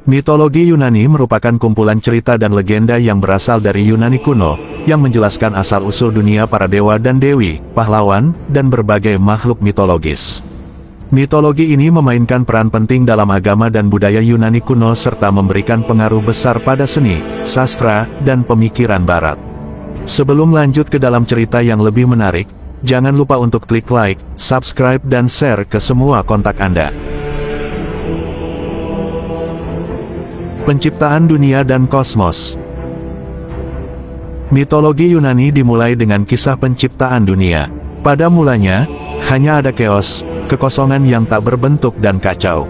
Mitologi Yunani merupakan kumpulan cerita dan legenda yang berasal dari Yunani kuno, yang menjelaskan asal-usul dunia para dewa dan dewi, pahlawan, dan berbagai makhluk mitologis. Mitologi ini memainkan peran penting dalam agama dan budaya Yunani kuno serta memberikan pengaruh besar pada seni, sastra, dan pemikiran barat. Sebelum lanjut ke dalam cerita yang lebih menarik, jangan lupa untuk klik like, subscribe dan share ke semua kontak Anda. Penciptaan dunia dan kosmos. Mitologi Yunani dimulai dengan kisah penciptaan dunia. Pada mulanya, hanya ada chaos, kekosongan yang tak berbentuk dan kacau.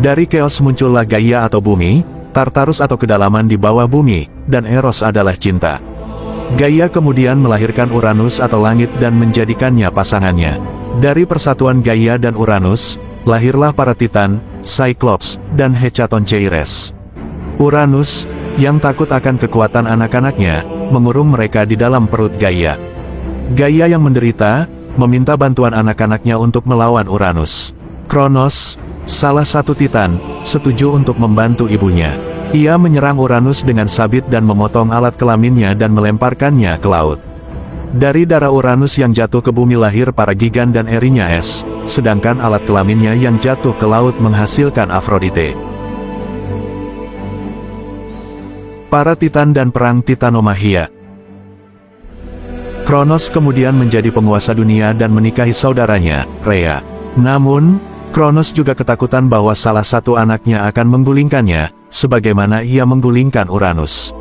Dari chaos muncullah Gaia atau bumi, Tartarus atau kedalaman di bawah bumi, dan Eros adalah cinta. Gaia kemudian melahirkan Uranus atau langit dan menjadikannya pasangannya. Dari persatuan Gaia dan Uranus, lahirlah para Titan, Cyclops, dan Hecatoncheires. Uranus, yang takut akan kekuatan anak-anaknya, mengurung mereka di dalam perut Gaia. Gaia yang menderita, meminta bantuan anak-anaknya untuk melawan Uranus. Kronos, salah satu Titan, setuju untuk membantu ibunya. Ia menyerang Uranus dengan sabit dan memotong alat kelaminnya dan melemparkannya ke laut. Dari darah Uranus yang jatuh ke bumi lahir para Gigan dan Erinyes, sedangkan alat kelaminnya yang jatuh ke laut menghasilkan Afrodite. Para Titan dan Perang Titanomachia. Kronos kemudian menjadi penguasa dunia dan menikahi saudaranya, Rhea. Namun, Kronos juga ketakutan bahwa salah satu anaknya akan menggulingkannya, sebagaimana ia menggulingkan Uranus.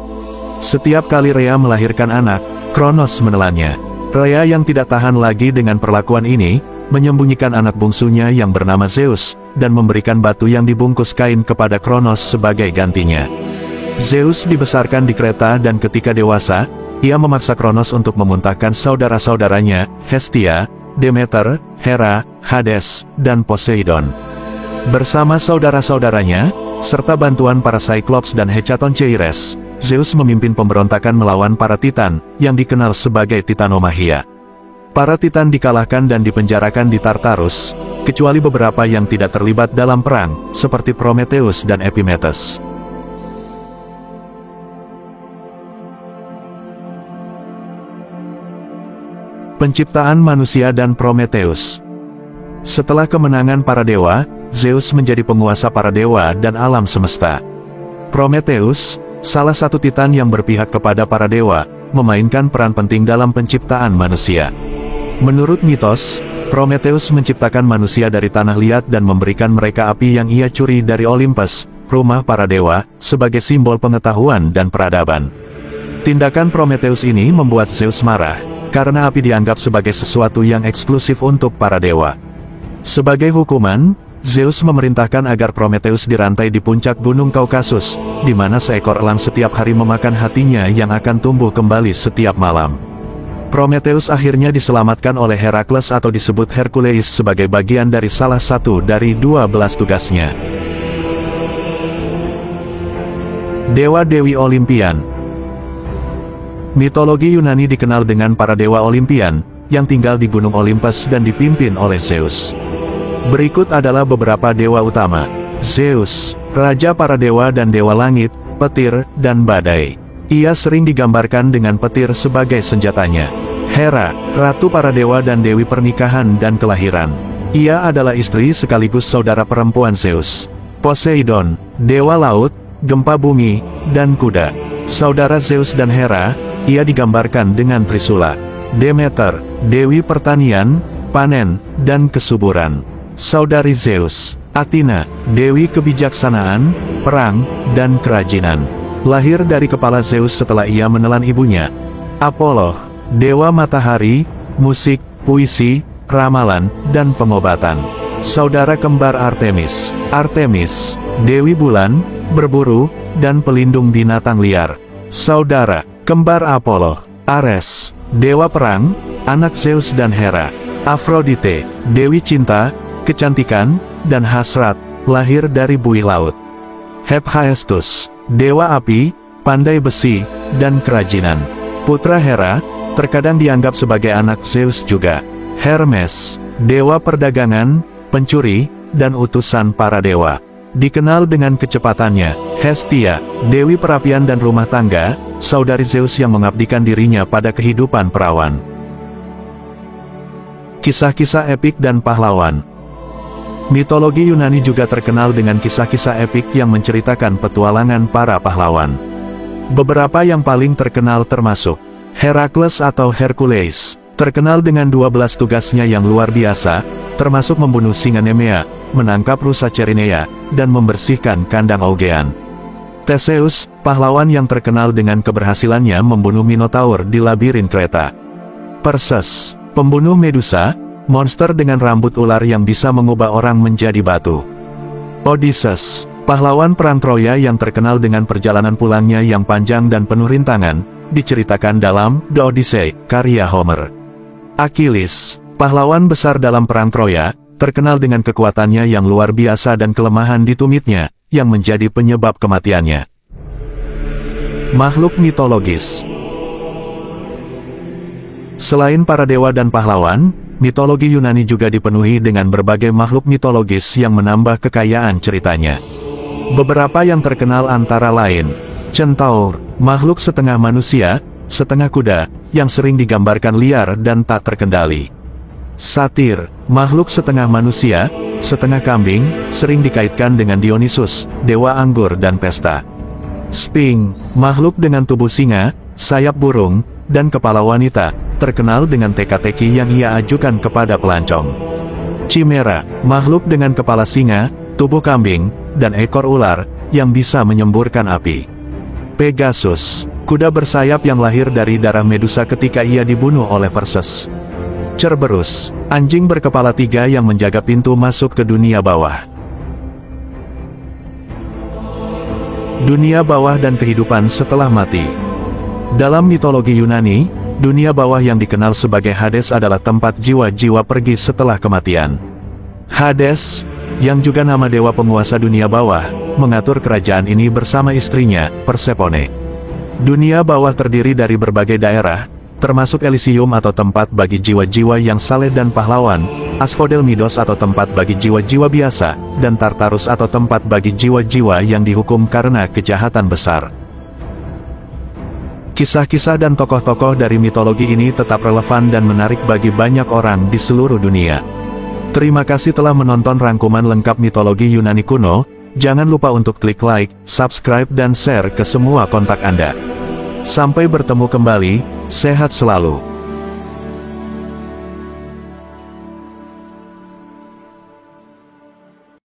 Setiap kali Rhea melahirkan anak, Kronos menelannya. Rhea yang tidak tahan lagi dengan perlakuan ini, menyembunyikan anak bungsunya yang bernama Zeus, dan memberikan batu yang dibungkus kain kepada Kronos sebagai gantinya. Zeus dibesarkan di Kreta dan ketika dewasa, ia memaksa Kronos untuk memuntahkan saudara-saudaranya, Hestia, Demeter, Hera, Hades, dan Poseidon. Bersama saudara-saudaranya, serta bantuan para Cyclops dan Hecatoncheires, Zeus memimpin pemberontakan melawan para Titan, yang dikenal sebagai Titanomachia. Para Titan dikalahkan dan dipenjarakan di Tartarus, kecuali beberapa yang tidak terlibat dalam perang, seperti Prometheus dan Epimetheus. Penciptaan manusia dan Prometheus. Setelah kemenangan para dewa, Zeus menjadi penguasa para dewa dan alam semesta. Prometheus, salah satu Titan yang berpihak kepada para dewa, memainkan peran penting dalam penciptaan manusia. Menurut mitos, Prometheus menciptakan manusia dari tanah liat dan memberikan mereka api yang ia curi dari Olympus, rumah para dewa, sebagai simbol pengetahuan dan peradaban. Tindakan Prometheus ini membuat Zeus marah, karena api dianggap sebagai sesuatu yang eksklusif untuk para dewa. Sebagai hukuman, Zeus memerintahkan agar Prometheus dirantai di puncak gunung Kaukasus, di mana seekor elang setiap hari memakan hatinya yang akan tumbuh kembali setiap malam. Prometheus akhirnya diselamatkan oleh Herakles atau disebut Hercules sebagai bagian dari salah satu dari 12 tugasnya. Dewa-dewi Olimpian. Mitologi Yunani dikenal dengan para dewa Olimpian, yang tinggal di Gunung Olympus dan dipimpin oleh Zeus. Berikut adalah beberapa dewa utama. Zeus, raja para dewa dan dewa langit, petir, dan badai. Ia sering digambarkan dengan petir sebagai senjatanya. Hera, ratu para dewa dan dewi pernikahan dan kelahiran. Ia adalah istri sekaligus saudara perempuan Zeus. Poseidon, dewa laut, gempa bumi, dan kuda. Saudara Zeus dan Hera, ia digambarkan dengan Trisula. Demeter, dewi pertanian, panen, dan kesuburan. Saudari Zeus, Athena, dewi kebijaksanaan, perang, dan kerajinan. Lahir dari kepala Zeus setelah ia menelan ibunya. Apollo, dewa matahari, musik, puisi, ramalan, dan pengobatan. Saudara kembar Artemis. Artemis, dewi bulan, berburu, dan pelindung binatang liar. Saudara kembar Apollo. Ares, dewa perang, anak Zeus dan Hera. Afrodite, dewi cinta, kecantikan, dan hasrat, lahir dari buih laut. Hephaestus, dewa api, pandai besi, dan kerajinan. Putra Hera, terkadang dianggap sebagai anak Zeus juga. Hermes, dewa perdagangan, pencuri, dan utusan para dewa. Dikenal dengan kecepatannya, Hestia, dewi perapian dan rumah tangga, saudari Zeus yang mengabdikan dirinya pada kehidupan perawan. Kisah-kisah epik dan pahlawan. Mitologi Yunani juga terkenal dengan kisah-kisah epik yang menceritakan petualangan para pahlawan. Beberapa yang paling terkenal termasuk Herakles atau Hercules, terkenal dengan 12 tugasnya yang luar biasa, termasuk membunuh singa Nemea, menangkap rusa Cherinea, dan membersihkan kandang Augean. Theseus, pahlawan yang terkenal dengan keberhasilannya membunuh Minotaur di labirin Kreta. Perseus, pembunuh Medusa, monster dengan rambut ular yang bisa mengubah orang menjadi batu. Odysseus, pahlawan perang Troya yang terkenal dengan perjalanan pulangnya yang panjang dan penuh rintangan, diceritakan dalam The Odyssey, karya Homer. Achilles, pahlawan besar dalam perang Troya, terkenal dengan kekuatannya yang luar biasa dan kelemahan di tumitnya, yang menjadi penyebab kematiannya. Makhluk mitologis. Selain para dewa dan pahlawan, mitologi Yunani juga dipenuhi dengan berbagai makhluk mitologis yang menambah kekayaan ceritanya. Beberapa yang terkenal antara lain, Centaur, makhluk setengah manusia, setengah kuda, yang sering digambarkan liar dan tak terkendali. Satir, makhluk setengah manusia, setengah kambing, sering dikaitkan dengan Dionysus, dewa anggur dan pesta. Sphinx, makhluk dengan tubuh singa, sayap burung, dan kepala wanita, terkenal dengan teka-teki yang ia ajukan kepada pelancong. Chimera, makhluk dengan kepala singa, tubuh kambing, dan ekor ular, yang bisa menyemburkan api. Pegasus, kuda bersayap yang lahir dari darah Medusa ketika ia dibunuh oleh Perseus. Cerberus, anjing berkepala 3 yang menjaga pintu masuk ke dunia bawah. Dunia bawah dan kehidupan setelah mati. Dalam mitologi Yunani, dunia bawah yang dikenal sebagai Hades adalah tempat jiwa-jiwa pergi setelah kematian. Hades, yang juga nama dewa penguasa dunia bawah, mengatur kerajaan ini bersama istrinya, Persephone. Dunia bawah terdiri dari berbagai daerah, termasuk Elysium atau tempat bagi jiwa-jiwa yang saleh dan pahlawan, Asphodel Midos atau tempat bagi jiwa-jiwa biasa, dan Tartarus atau tempat bagi jiwa-jiwa yang dihukum karena kejahatan besar. Kisah-kisah dan tokoh-tokoh dari mitologi ini tetap relevan dan menarik bagi banyak orang di seluruh dunia. Terima kasih telah menonton rangkuman lengkap mitologi Yunani kuno. Jangan lupa untuk klik like, subscribe dan share ke semua kontak Anda. Sampai bertemu kembali, sehat selalu.